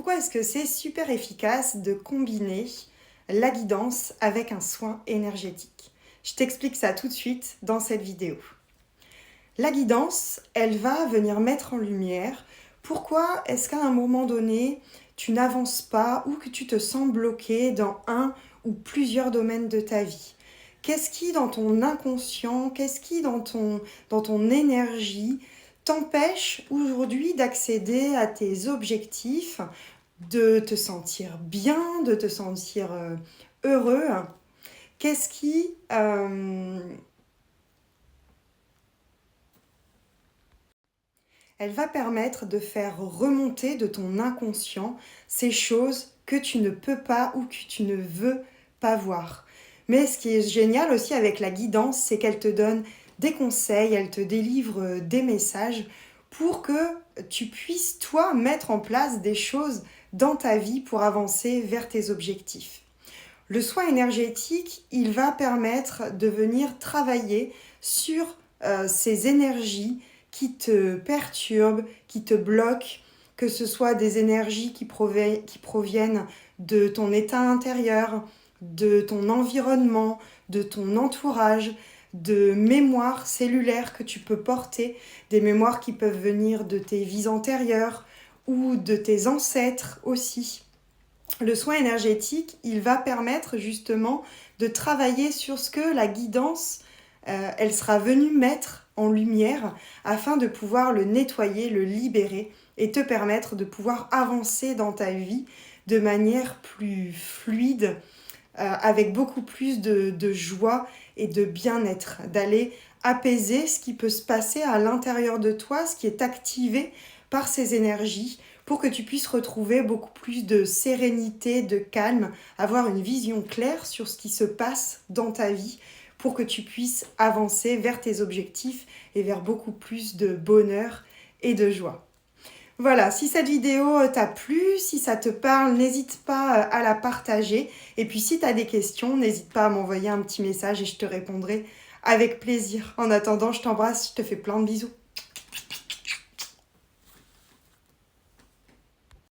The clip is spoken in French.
pourquoi est-ce que c'est super efficace de combiner la guidance avec un soin énergétique? Je t'explique ça tout de suite dans cette vidéo. La guidance, elle va venir mettre en lumière pourquoi est-ce qu'à un moment donné, tu n'avances pas ou que tu te sens bloqué dans un ou plusieurs domaines de ta vie. Qu'est-ce qui, dans ton inconscient, qu'est-ce qui, dans ton énergie, t'empêche aujourd'hui d'accéder à tes objectifs, de te sentir bien, de te sentir heureux? Qu'est-ce qui... Elle va permettre de faire remonter de ton inconscient ces choses que tu ne peux pas ou que tu ne veux pas voir. Mais ce qui est génial aussi avec la guidance, c'est qu'elle te donne des conseils, elle te délivre des messages pour que tu puisses, toi, mettre en place des choses dans ta vie pour avancer vers tes objectifs. Le soin énergétique, il va permettre de venir travailler sur ces énergies qui te perturbent, qui te bloquent, que ce soit des énergies qui proviennent de ton état intérieur, de ton environnement, de ton entourage, de mémoires cellulaires que tu peux porter, des mémoires qui peuvent venir de tes vies antérieures ou de tes ancêtres aussi. Le soin énergétique, il va permettre justement de travailler sur ce que la guidance, elle sera venue mettre en lumière afin de pouvoir le nettoyer, le libérer et te permettre de pouvoir avancer dans ta vie de manière plus fluide, avec beaucoup plus de joie et de bien-être, d'aller apaiser ce qui peut se passer à l'intérieur de toi, ce qui est activé par ces énergies, pour que tu puisses retrouver beaucoup plus de sérénité, de calme, avoir une vision claire sur ce qui se passe dans ta vie, pour que tu puisses avancer vers tes objectifs et vers beaucoup plus de bonheur et de joie. Voilà, si cette vidéo t'a plu, si ça te parle, n'hésite pas à la partager. Et puis si tu as des questions, n'hésite pas à m'envoyer un petit message et je te répondrai avec plaisir. En attendant, je t'embrasse, je te fais plein de bisous.